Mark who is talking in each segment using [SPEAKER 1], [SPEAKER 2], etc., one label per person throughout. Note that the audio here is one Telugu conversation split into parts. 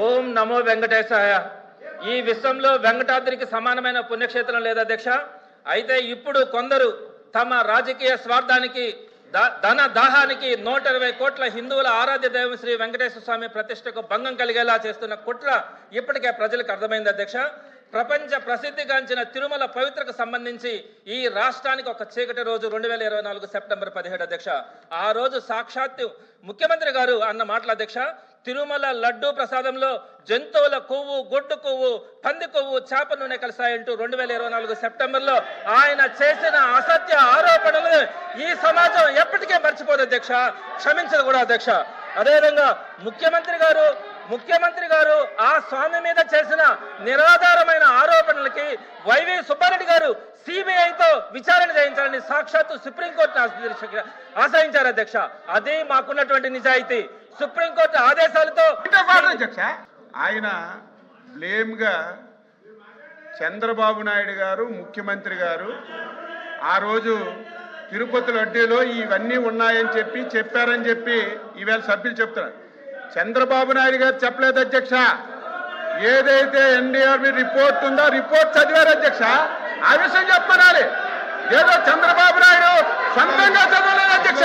[SPEAKER 1] ఓం నమో వెంకటేశాయ. ఈ విశ్వంలో వెంకటాద్రికి సమానమైన పుణ్యక్షేత్రం లేదు అధ్యక్ష. అయితే ఇప్పుడు కొందరు తమ రాజకీయ స్వార్థానికి ధన దాహానికి 120 కోట్ల హిందువుల ఆరాధ్య దైవం శ్రీ వెంకటేశ్వర స్వామి ప్రతిష్టకు భంగం కలిగేలా చేస్తున్న కుట్ర ఇప్పటికే ప్రజలకు అర్థమైంది అధ్యక్ష. ప్రపంచ ప్రసిద్ధిగాంచిన తిరుమల పవిత్రకు సంబంధించి ఈ రాష్ట్రానికి ఒక చీకటి రోజు 2024 సెప్టెంబర్ 17 అధ్యక్ష. ఆ రోజు సాక్షాత్తు ముఖ్యమంత్రి గారు అన్న మాటల అధ్యక్ష, తిరుమల లడ్డూ ప్రసాదంలో జంతువుల కొవ్వు, గొడ్డు కొవ్వు, పంది కొవ్వు, చేప నూనె కలిసాయంటూ 2024 సెప్టెంబర్లో ఆయన చేసిన అసత్య ఆరోపణలు ఈ సమాజం ఎప్పటికే మర్చిపోదు అధ్యక్ష, క్షమించదు కూడా అధ్యక్ష. అదేవిధంగా ముఖ్యమంత్రి గారు ఆ స్వామి మీద చేసిన నిరాధారమైన ఆరోపణలకి వైవి సుబ్బారెడ్డి గారు సిబిఐతో విచారణ చేయించాలని సాక్షాత్తు సుప్రీంకోర్టును ఆశ్రయించారు అధ్యక్ష. అదే మాకున్నటువంటి నిజాయితీ. సుప్రీంకోర్టు ఆదేశాలతో
[SPEAKER 2] అధ్యక్ష ఆయన బ్లేమ్ గా చంద్రబాబు నాయుడు గారు ముఖ్యమంత్రి గారు ఆ రోజు తిరుపతి లడ్డూలో ఇవన్నీ ఉన్నాయని చెప్పారని చెప్పి ఈవేళ సభ్యులు చెప్తున్నారు. చంద్రబాబు నాయుడు గారు చెప్పలేదు అధ్యక్ష. ఏదైతే ఎన్డీఆర్బీ రిపోర్ట్ ఉందో రిపోర్ట్ చదివారు అధ్యక్ష. ఆ విషయం చెప్పనాలి. ఏదో చంద్రబాబు నాయుడు సొంతంగా చదవలేదు అధ్యక్ష.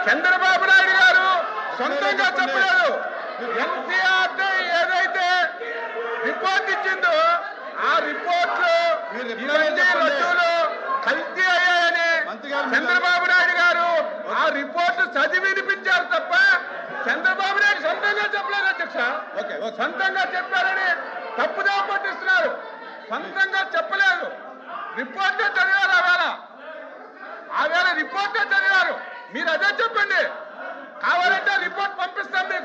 [SPEAKER 2] చంద్రబాబు నాయుడు గారు సొంతంగా చెప్పలేదు. ఎన్టీఆర్ ఏదైతే రిపోర్ట్ ఇచ్చిందో ఆ రిపోర్ట్ లో లడ్డూలు కల్తీ అయ్యాయని చంద్రబాబు నాయుడు గారు ఆ రిపోర్ట్ చదివి వినిపించారు తప్ప చంద్రబాబు నాయుడు సొంతంగా చెప్పలేదు అధ్యక్ష. సొంతంగా చెప్పారని తప్పుదా పట్టిస్తున్నారు. సొంతంగా చెప్పలేదు. రిపోర్టే చదివారు. ఆవేళ రిపోర్టే చదివారు. మీరు అదే చెప్పండి. కావాలంటే రిపోర్ట్